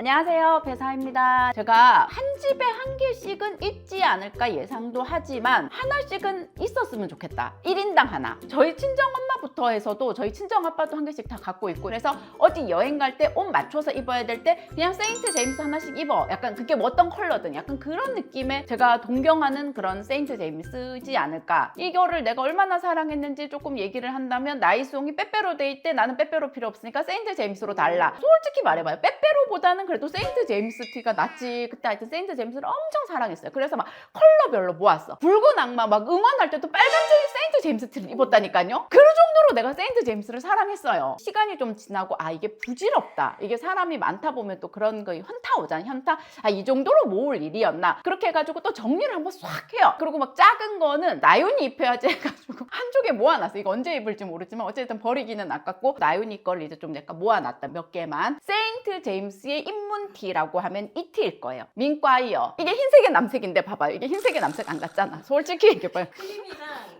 안녕하세요, 배사입니다. 제가 한 집에 한 개씩은 있지 않을까 예상도 하지만 하나씩은 있었으면 좋겠다. 1인당 하나. 저희 친정엄마부터 해서도 저희 친정아빠도 한 개씩 다 갖고 있고, 그래서 어디 여행 갈 때 옷 맞춰서 입어야 될 때 그냥 세인트 제임스 하나씩 입어. 약간 그게 뭐 어떤 컬러든 약간 그런 느낌의 제가 동경하는 그런 세인트 제임스지 않을까. 이거를 내가 얼마나 사랑했는지 조금 얘기를 한다면, 나이송이 빼빼로 데이 때 나는 빼빼로 필요 없으니까 세인트 제임스로 달라. 솔직히 말해봐요. 빼빼로보다는 그래도 세인트 제임스 티가 낫지. 그때 하여튼 세인트 제임스를 엄청 사랑했어요. 그래서 막 컬러별로 모았어. 붉은 악마 막 응원할 때도 빨간색이 세인트 제임스 티를 입었다니까요. 그 정도로 내가 세인트 제임스를 사랑했어요. 시간이 좀 지나고 이게 부질없다. 이게 사람이 많다 보면 또 그런 거 현타 오잖아. 현타. 이 정도로 모을 일이었나. 그렇게 해가지고 또 정리를 한번 싹 해요. 그리고 막 작은 거는 나윤이 입혀야지 해가지고 한쪽에 모아놨어. 이거 언제 입을지 모르지만 어쨌든 버리기는 아깝고 나윤이 거를 이제 좀 약간 모아놨다. 몇 개만. 세인트 제임스의 입문티라고 하면 이 티일 거예요. 민과이어. 이게 흰색의 남색인데 봐봐요. 이게 흰색의 남색 안 같잖아. 솔직히 얘기해봐요.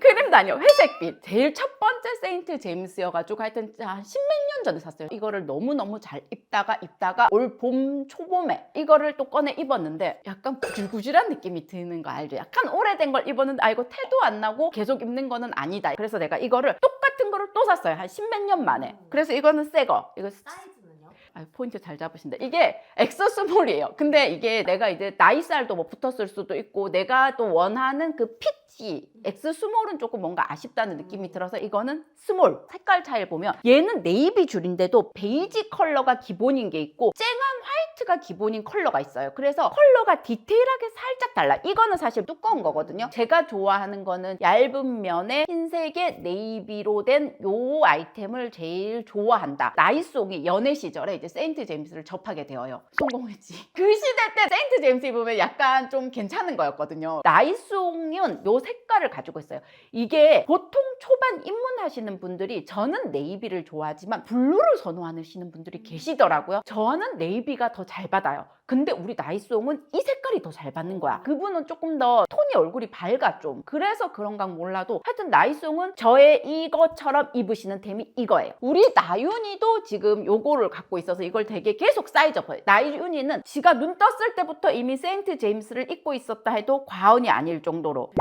크림도 아니요. 회색빛. 제일 첫 번째 세인트 제임스여가지고 하여튼 한 십몇 년 전에 샀어요. 이거를 너무너무 잘 입다가 올 봄 초봄에 이거를 또 꺼내 입었는데 약간 구질구질한 느낌이 드는 거 알죠? 약간 오래된 걸 입었는데 이거 태도 안 나고 계속 입는 거는 아니다. 그래서 내가 이거를 똑같은 거를 또 샀어요. 한 십몇 년 만에. 그래서 이거는 새 거. 이거 사이즈는요? 포인트 잘 잡으신다. 이게 엑소 스몰이에요. 근데 이게 내가 이제 나이살도 뭐 붙었을 수도 있고 내가 또 원하는 그 핏이 엑스 스몰은 조금 뭔가 아쉽다는 느낌이 들어서 이거는 스몰. 색깔 차이를 보면 얘는 네이비 줄인데도 베이지 컬러가 기본인 게 있고 쨍한 화이트가 기본인 컬러가 있어요. 그래서 컬러가 디테일하게 살짝 달라. 이거는 사실 두꺼운 거거든요. 제가 좋아하는 거는 얇은 면에 흰색의 네이비로 된 요 아이템을 제일 좋아한다. 나이송이 연애 시절에 이제 세인트 제임스를 접하게 되어요. 성공했지. 그 시대 때 세인트 제임스 입으면 약간 좀 괜찮은 거였거든요. 나이송은 요 색깔을 가지고 있어요. 이게 보통 초반 입문하시는 분들이, 저는 네이비를 좋아하지만 블루를 선호하시는 분들이 계시더라고요. 저는 네이비가 더 잘 받아요. 근데 우리 나이송은 이 색깔이 더 잘 받는 거야. 그분은 조금 더 톤이 얼굴이 밝아 좀. 그래서 그런가 몰라도 하여튼 나이송은 저의 이것처럼 입으시는 템이 이거예요. 우리 나윤이도 지금 요거를 갖고 있어서 이걸 되게 계속 사이즈업해요. 나윤이는 지가 눈 떴을 때부터 이미 세인트 제임스를 입고 있었다 해도 과언이 아닐 정도로.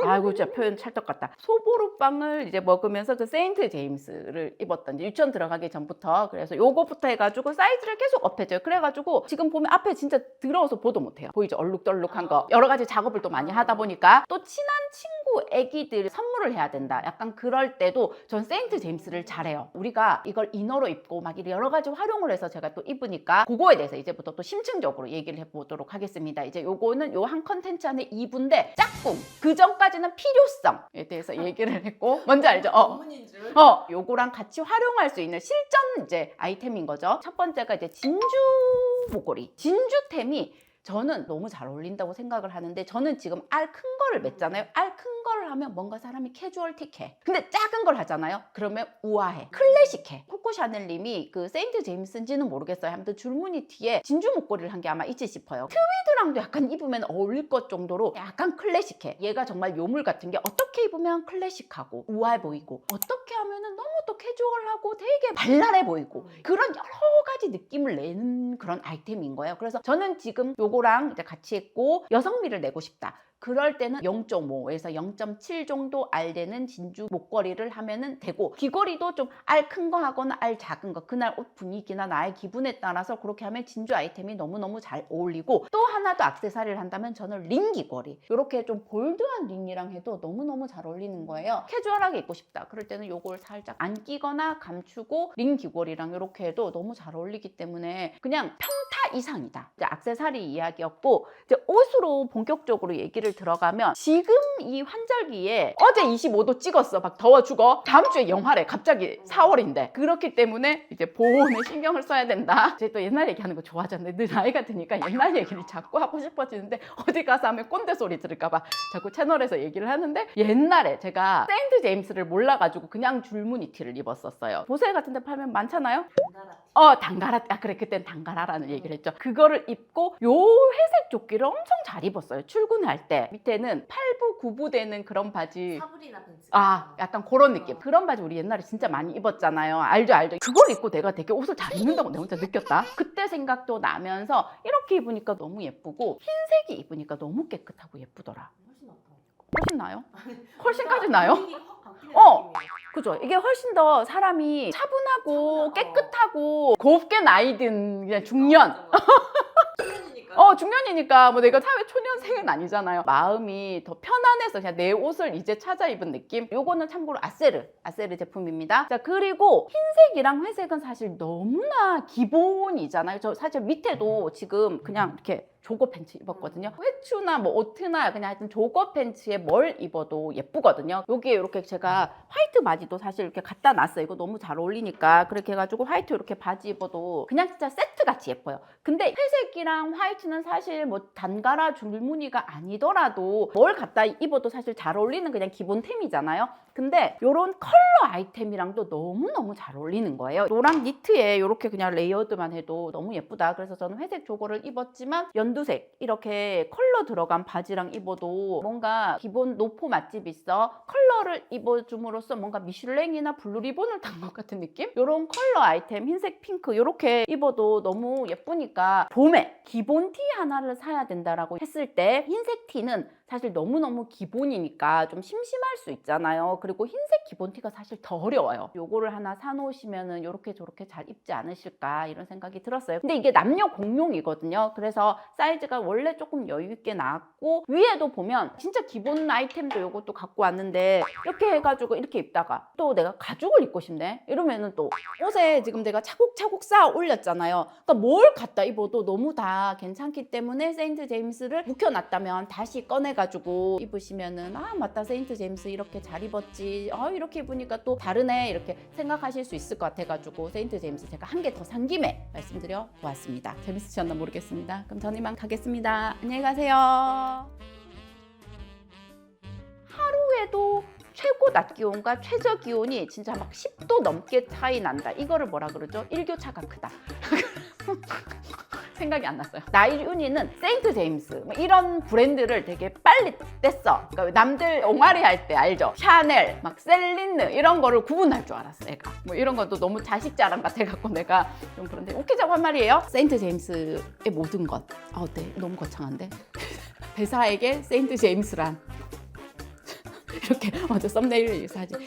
아이고 진짜 표현 찰떡 같다. 소보루빵을 이제 먹으면서 그 세인트 제임스를 입었던, 유치원 들어가기 전부터. 그래서 요거부터 해가지고 사이즈를 계속 업해줘요. 그래가지고 지금 보면 앞에 진짜 더러워서 보도 못해요. 보이죠? 얼룩덜룩한 거. 여러 가지 작업을 또 많이 하다 보니까 또 친한 친구 애기들 선물을 해야 된다. 약간 그럴 때도 전 세인트 제임스를 잘해요. 우리가 이걸 이너로 입고 막 여러 가지 활용을 해서 제가 또 입으니까 그거에 대해서 이제부터 또 심층적으로 얘기를 해보도록 하겠습니다. 이제 요거는 요 한 컨텐츠 안에 2부인데 짝꿍. 그 전까지는 필요성에 대해서 얘기를 했고, 뭔지 알죠? 전문인 줄. 요거랑 같이 활용할 수 있는 실전 이제 아이템인 거죠. 첫 번째가 이제 진주 목걸이. 진주템이 저는 너무 잘 어울린다고 생각을 하는데, 저는 지금 알 큰 거를 맸잖아요. 알 큰 거를 하면 뭔가 사람이 캐주얼틱해. 근데 작은 걸 하잖아요. 그러면 우아해, 클래식해. 코코 샤넬님이 그 세인트 제임스인지는 모르겠어요. 아무튼 줄무늬 티에 진주 목걸이를 한 게 아마 있지 싶어요. 트위드랑도 약간 입으면 어울릴 것 정도로 약간 클래식해. 얘가 정말 요물 같은 게 어떻게 입으면 클래식하고 우아해 보이고, 어떻게 하면은 너무 또 캐주얼하고 되게 발랄해 보이고, 그런 여러 가지 느낌을 내는 그런 아이템인 거예요. 그래서 저는 지금 요거랑 이제 같이 했고, 여성미를 내고 싶다. 그럴 때는 0.5에서 0.7 정도 알 되는 진주 목걸이를 하면은 되고, 귀걸이도 좀 알 큰 거 하거나 알 작은 거, 그날 옷 분위기나 나의 기분에 따라서 그렇게 하면 진주 아이템이 너무너무 잘 어울리고, 또 하나 더 액세서리를 한다면 저는 링 귀걸이, 이렇게 좀 볼드한 링이랑 해도 너무너무 잘 어울리는 거예요. 캐주얼하게 입고 싶다. 그럴 때는 요걸 살짝 안 끼거나 감추고 링 귀걸이랑 이렇게 해도 너무 잘 어울리기 때문에 그냥 평타 이상이다. 이제 액세서리 이야기였고, 이제 옷으로 본격적으로 얘기를 들어가면, 지금 이 환절기에 어제 25도 찍었어. 막 더워 죽어. 다음 주에 영하래. 갑자기 4월인데. 그렇기 때문에 이제 보온에 신경을 써야 된다. 제가 또 옛날 얘기하는 거 좋아하잖아요. 늘 나이가 드니까 옛날 얘기를 자꾸 하고 싶어지는데, 어디 가서 하면 꼰대 소리 들을까봐 자꾸 채널에서 얘기를 하는데, 옛날에 제가 세인트 제임스를 몰라가지고 그냥 줄무늬 티를 입었었어요. 보세 같은 데 팔면 많잖아요. 단가라. 단가라. 그래, 그땐 단가라라는 얘기를 있죠. 그거를 입고 요 회색 조끼를 엄청 잘 입었어요. 출근할 때. 밑에는 8부, 9부 되는 그런 바지. 사브리나 벤츠. 약간 그런 느낌. 그런 바지 우리 옛날에 진짜 많이 입었잖아요. 알죠, 알죠. 그걸 입고 내가 되게 옷을 잘 입는다고 내가 혼자 느꼈다. 그때 생각도 나면서 이렇게 입으니까 너무 예쁘고 흰색이 입으니까 너무 깨끗하고 예쁘더라. 훨씬 낫다. 훨씬 나요? 훨씬까지 나요? 분위기가 확 바뀌는 어. 느낌이에요. 그죠? 이게 훨씬 더 사람이 차분하고 차분하고. 깨끗하고 곱게 나이 든 그냥 중년. 중년이니까. 중년이니까 뭐 내가 사회 초년생은 아니잖아요. 마음이 더 편안해서 그냥 내 옷을 이제 찾아 입은 느낌. 요거는 참고로 아세르 제품입니다. 자, 그리고 흰색이랑 회색은 사실 너무나 기본이잖아요. 저 사실 밑에도 지금 그냥 이렇게 조거 팬츠 입었거든요. 회추나 뭐 오트나 그냥 하여튼 조거 팬츠에 뭘 입어도 예쁘거든요. 여기에 이렇게 제가 화이트 바지도 사실 이렇게 갖다 놨어요. 이거 너무 잘 어울리니까. 그렇게 해가지고 화이트 이렇게 바지 입어도 그냥 진짜 세트같이 예뻐요. 근데 회색이랑 화이트는 사실 뭐 단가라 줄무늬가 아니더라도 뭘 갖다 입어도 사실 잘 어울리는 그냥 기본템이잖아요. 근데 이런 컬러 아이템이랑도 너무너무 잘 어울리는 거예요. 노랑 니트에 이렇게 그냥 레이어드만 해도 너무 예쁘다. 그래서 저는 회색 조거를 입었지만 연두색 이렇게 컬러 들어간 바지랑 입어도 뭔가 기본 노포 맛집 있어 컬러를 입어줌으로써 뭔가 미슐랭이나 블루리본을 탄 것 같은 느낌? 이런 컬러 아이템 흰색 핑크 이렇게 입어도 너무 예쁘니까 봄에 기본 티 하나를 사야 된다라고 했을 때 흰색 티는 사실 너무너무 기본이니까 좀 심심할 수 있잖아요. 그리고 흰색 기본 티가 사실 더 어려워요. 요거를 하나 사놓으시면은 요렇게 저렇게 잘 입지 않으실까 이런 생각이 들었어요. 근데 이게 남녀 공용이거든요. 그래서 사이즈가 원래 조금 여유 있게 나왔고 위에도 보면 진짜 기본 아이템도 요것도 갖고 왔는데 이렇게 해가지고 이렇게 입다가 또 내가 가죽을 입고 싶네 이러면은 또 옷에 지금 내가 차곡차곡 쌓아 올렸잖아요. 그러니까 뭘 갖다 입어도 너무 다 괜찮기 때문에 세인트 제임스를 묵혀놨다면 다시 꺼내가지고 입으시면은 맞다 세인트 제임스 이렇게 잘 입었지 이렇게 입으니까 또 다르네 이렇게 생각하실 수 있을 것 같아가지고 세인트 제임스 제가 한 개 더 산 김에 말씀드려 보았습니다. 재밌으셨나 모르겠습니다. 그럼 저는 이만 가겠습니다. 안녕히 가세요. 하루에도 최고 낮 기온과 최저 기온이 진짜 막 10도 넘게 차이 난다. 이거를 뭐라 그러죠? 일교차가 크다. 생각이 안 났어요. 나이윤이는 세인트 제임스 뭐 이런 브랜드를 되게 빨리 뗐어. 그러니까 남들 옹알이 할 때 알죠? 샤넬, 막 셀린느 이런 거를 구분할 줄 알았어. 내가 뭐 이런 것도 너무 자식 자랑 같아갖고 내가 좀 그런데 웃기자고 한 말이에요. 세인트 제임스의 모든 것. 어때? 너무 거창한데? 대사에게 세인트 제임스란 이렇게 먼저 썸네일 사진.